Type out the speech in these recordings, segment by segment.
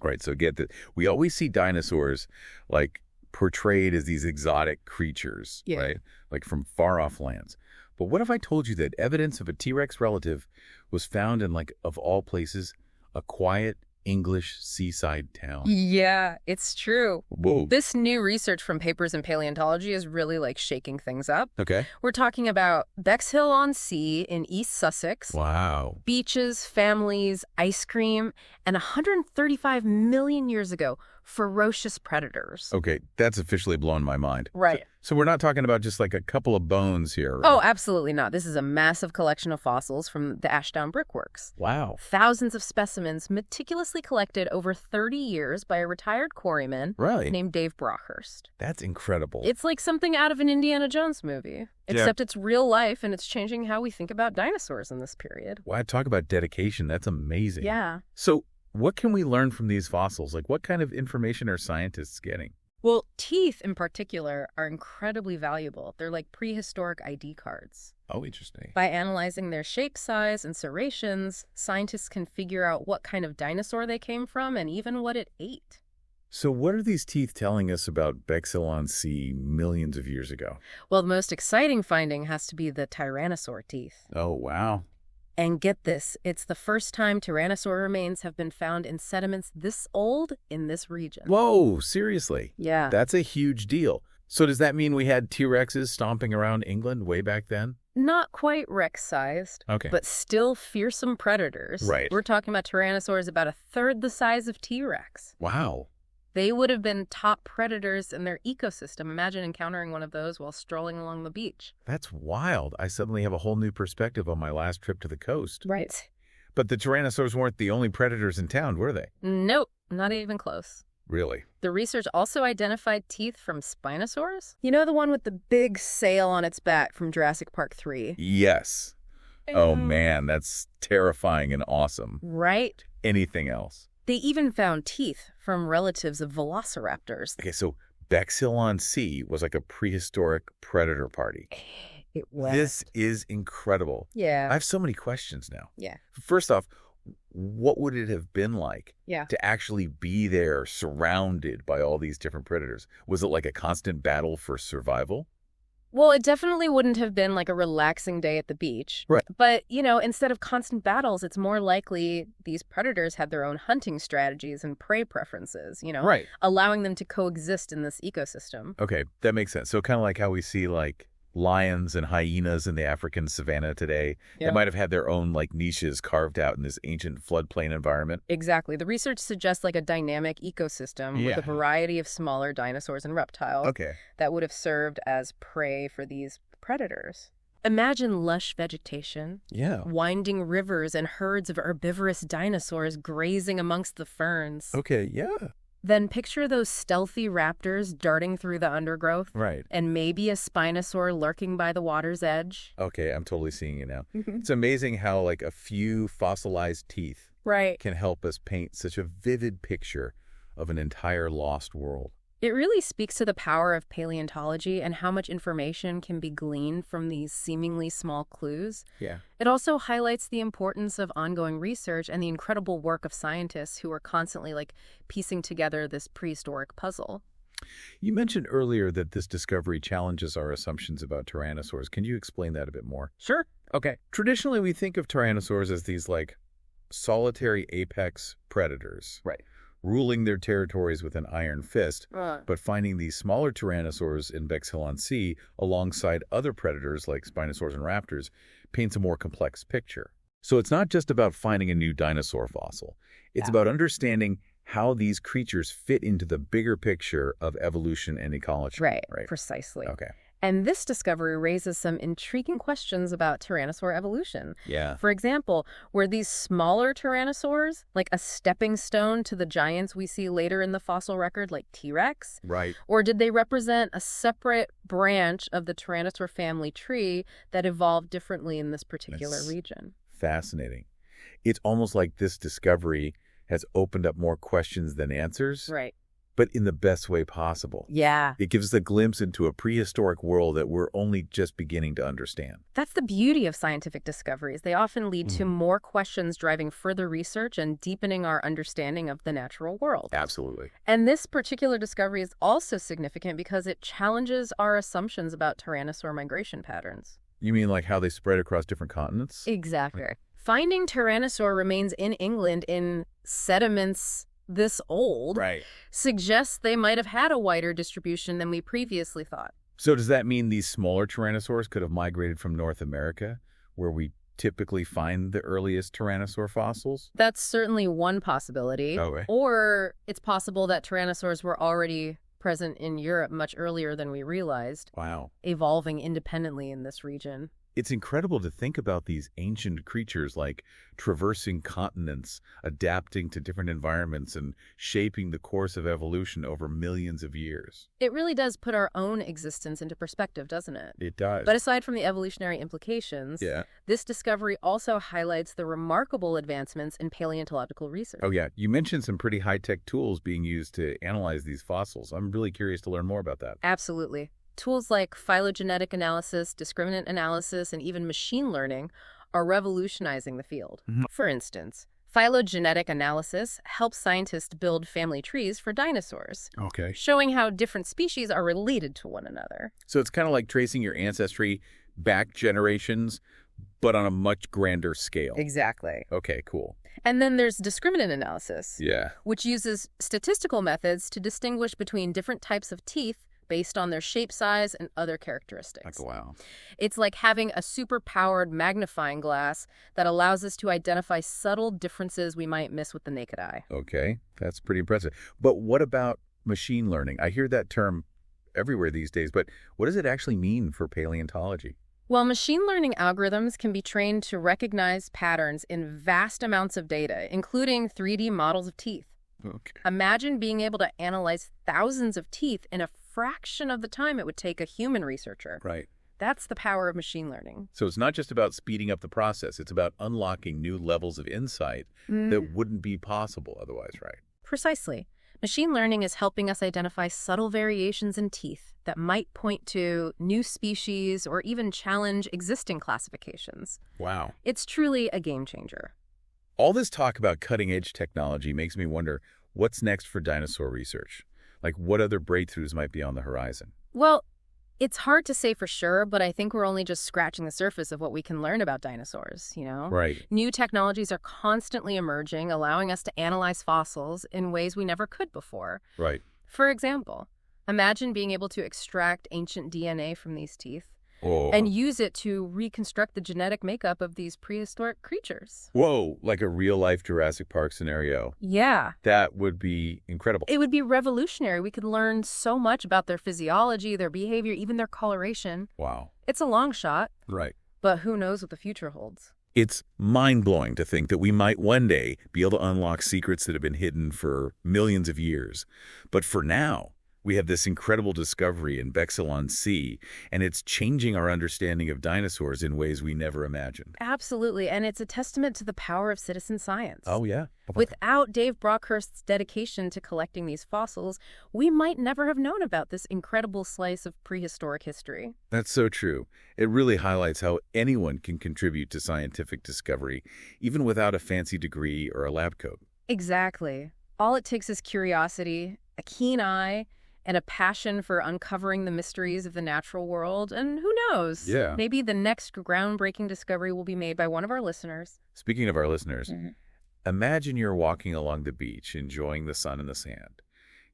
Right, so get that. We always see dinosaurs like portrayed as these exotic creatures, Yeah. right? Like from far off lands. But what if I told you that evidence of a T-Rex relative was found in, like, of all places, a quiet English seaside town? Yeah, it's true. Whoa. This new research from Papers in Paleontology is really like shaking things up. Okay. We're talking about Bexhill-on-Sea in East Sussex. Wow. Beaches, families, ice cream, and 135 million years ago, ferocious predators. Okay, that's officially blown my mind. Right. So we're not talking about just like a couple of bones here. Right? Oh, absolutely not. This is a massive collection of fossils from the Ashdown Brickworks. Wow. Thousands of specimens meticulously collected over 30 years by a retired quarryman Really? named Dave Brockhurst. That's incredible. It's like something out of an Indiana Jones movie, except it's real life and it's changing how we think about dinosaurs in this period. Wow, talk about dedication. That's amazing. Yeah. So what can we learn from these fossils? Like, what kind of information are scientists getting? Well, teeth in particular are incredibly valuable. They're like prehistoric ID cards. Oh, interesting. By analyzing their shape, size, and serrations, scientists can figure out what kind of dinosaur they came from and even what it ate. So what are these teeth telling us about Bexhill-on-Sea millions of years ago? Well, the most exciting finding has to be the Tyrannosaur teeth. Oh, wow. And get this, it's the first time Tyrannosaur remains have been found in sediments this old in this region. Whoa, seriously? Yeah. That's a huge deal. So does that mean we had T-Rexes stomping around England way back then? Not quite Rex-sized, Okay. but still fearsome predators. Right. We're talking about Tyrannosaurs about a third the size of T-Rex. Wow. They would have been top predators in their ecosystem. Imagine encountering one of those while strolling along the beach. That's wild. I suddenly have a whole new perspective on my last trip to the coast. Right. But the Tyrannosaurs weren't the only predators in town, were they? Nope, not even close. Really? The research also identified teeth from Spinosaurus. You know the one with the big sail on its back from Jurassic Park 3? Yes. Oh, man, that's terrifying and awesome. Right? Anything else? They even found teeth from relatives of velociraptors. Okay, so Bexhill-on-Sea was like a prehistoric predator party. It was. This is incredible. Yeah. I have so many questions now. Yeah. First off, what would it have been like Yeah. to actually be there surrounded by all these different predators? Was it like a constant battle for survival? Well, it definitely wouldn't have been like a relaxing day at the beach. Right. But, instead of constant battles, it's more likely these predators had their own hunting strategies and prey preferences, Right. allowing them to coexist in this ecosystem. Okay, that makes sense. So kind of like how we see like lions and hyenas in the African savanna today. Yeah. They might have had their own like niches carved out in this ancient floodplain environment. Exactly. The research suggests like a dynamic ecosystem with a variety of smaller dinosaurs and reptiles Okay. that would have served as prey for these predators. Imagine lush vegetation, Yeah. winding rivers, and herds of herbivorous dinosaurs grazing amongst the ferns. Okay, yeah. Then picture those stealthy raptors darting through the undergrowth, Right. and maybe a Spinosaur lurking by the water's edge. Okay, I'm totally seeing it now. It's amazing how like a few fossilized teeth Right. can help us paint such a vivid picture of an entire lost world. It really speaks to the power of paleontology and how much information can be gleaned from these seemingly small clues. Yeah. It also highlights the importance of ongoing research and the incredible work of scientists who are constantly piecing together this prehistoric puzzle. You mentioned earlier that this discovery challenges our assumptions about tyrannosaurs. Can you explain that a bit more? Sure. Okay. Traditionally, we think of tyrannosaurs as these solitary apex predators. Right. Ruling their territories with an iron fist, but finding these smaller tyrannosaurs in Bexhill-on-Sea alongside other predators like Spinosaurs and Raptors paints a more complex picture. So it's not just about finding a new dinosaur fossil. It's about understanding how these creatures fit into the bigger picture of evolution and ecology. Right. Precisely. Okay. And this discovery raises some intriguing questions about tyrannosaur evolution. Yeah. For example, were these smaller tyrannosaurs like a stepping stone to the giants we see later in the fossil record, like T-Rex? Right. Or did they represent a separate branch of the tyrannosaur family tree that evolved differently in this particular region? Fascinating. It's almost like this discovery has opened up more questions than answers. Right. but in the best way possible. Yeah. It gives a glimpse into a prehistoric world that we're only just beginning to understand. That's the beauty of scientific discoveries. They often lead to more questions driving further research and deepening our understanding of the natural world. Absolutely. And this particular discovery is also significant because it challenges our assumptions about Tyrannosaur migration patterns. You mean like how they spread across different continents? Exactly. Finding Tyrannosaur remains in England in sediments this old suggests they might have had a wider distribution than we previously thought. So does that mean these smaller tyrannosaurs could have migrated from North America, where we typically find the earliest tyrannosaur fossils? That's certainly one possibility. Okay. Or it's possible that tyrannosaurs were already present in Europe much earlier than we realized. Wow. Evolving independently in this region. It's incredible to think about these ancient creatures like traversing continents, adapting to different environments, and shaping the course of evolution over millions of years. It really does put our own existence into perspective, doesn't it? It does. But aside from the evolutionary implications, Yeah. this discovery also highlights the remarkable advancements in paleontological research. Oh, yeah. You mentioned some pretty high-tech tools being used to analyze these fossils. I'm really curious to learn more about that. Absolutely. Tools like phylogenetic analysis, discriminant analysis, and even machine learning are revolutionizing the field. For instance, phylogenetic analysis helps scientists build family trees for dinosaurs, Okay. showing how different species are related to one another. So it's kind of like tracing your ancestry back generations, but on a much grander scale. Exactly. Okay, cool. And then there's discriminant analysis, Yeah. which uses statistical methods to distinguish between different types of teeth based on their shape, size, and other characteristics. Wow. It's like having a super-powered magnifying glass that allows us to identify subtle differences we might miss with the naked eye. Okay, that's pretty impressive. But what about machine learning? I hear that term everywhere these days, but what does it actually mean for paleontology? Well, machine learning algorithms can be trained to recognize patterns in vast amounts of data, including 3D models of teeth. Okay. Imagine being able to analyze thousands of teeth in a fraction of the time it would take a human researcher. Right. That's the power of machine learning. So it's not just about speeding up the process. It's about unlocking new levels of insight that wouldn't be possible otherwise, right? Precisely. Machine learning is helping us identify subtle variations in teeth that might point to new species or even challenge existing classifications. Wow. It's truly a game changer. All this talk about cutting-edge technology makes me wonder what's next for dinosaur research? Like what other breakthroughs might be on the horizon? Well, it's hard to say for sure, but I think we're only just scratching the surface of what we can learn about dinosaurs, you know? Right. New technologies are constantly emerging, allowing us to analyze fossils in ways we never could before. Right. For example, imagine being able to extract ancient DNA from these teeth Oh. and use it to reconstruct the genetic makeup of these prehistoric creatures. Whoa, like a real-life Jurassic Park scenario. Yeah. That would be incredible. It would be revolutionary. We could learn so much about their physiology, their behavior, even their coloration. Wow. It's a long shot, Right. but who knows what the future holds. It's mind-blowing to think that we might one day be able to unlock secrets that have been hidden for millions of years. But for now, we have this incredible discovery in Bexhill-on-Sea, and it's changing our understanding of dinosaurs in ways we never imagined. Absolutely, and it's a testament to the power of citizen science. Oh, yeah? Without Dave Brockhurst's dedication to collecting these fossils, we might never have known about this incredible slice of prehistoric history. That's so true. It really highlights how anyone can contribute to scientific discovery, even without a fancy degree or a lab coat. Exactly. All it takes is curiosity, a keen eye, and a passion for uncovering the mysteries of the natural world. And who knows? Yeah. Maybe the next groundbreaking discovery will be made by one of our listeners. Speaking of our listeners, imagine you're walking along the beach, enjoying the sun and the sand.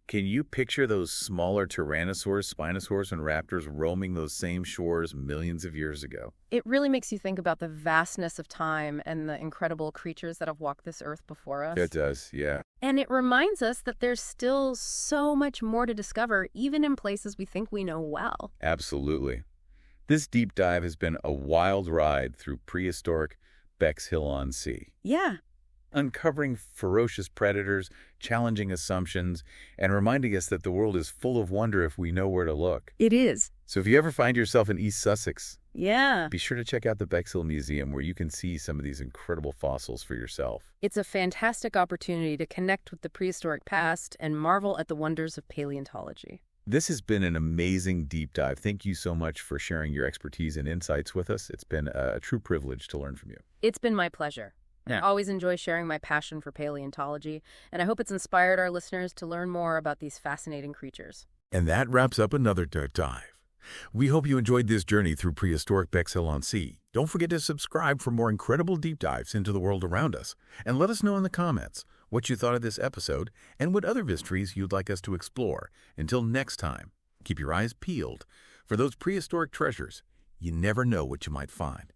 Can you picture those smaller Tyrannosaurs, Spinosaurus, and Raptors roaming those same shores millions of years ago? It really makes you think about the vastness of time and the incredible creatures that have walked this earth before us. It does, yeah. And it reminds us that there's still so much more to discover, even in places we think we know well. Absolutely. This deep dive has been a wild ride through prehistoric Bexhill-on-Sea. Yeah. uncovering ferocious predators, challenging assumptions, and reminding us that the world is full of wonder if we know where to look. It is. So if you ever find yourself in East Sussex, Yeah. be sure to check out the Bexhill Museum where you can see some of these incredible fossils for yourself. It's a fantastic opportunity to connect with the prehistoric past and marvel at the wonders of paleontology. This has been an amazing deep dive. Thank you so much for sharing your expertise and insights with us. It's been a true privilege to learn from you. It's been my pleasure. I always enjoy sharing my passion for paleontology, and I hope it's inspired our listeners to learn more about these fascinating creatures. And that wraps up another dirt dive. We hope you enjoyed this journey through prehistoric Bexhill-on-Sea. Don't forget to subscribe for more incredible deep dives into the world around us. And let us know in the comments what you thought of this episode and what other mysteries you'd like us to explore. Until next time, keep your eyes peeled for those prehistoric treasures. You never know what you might find.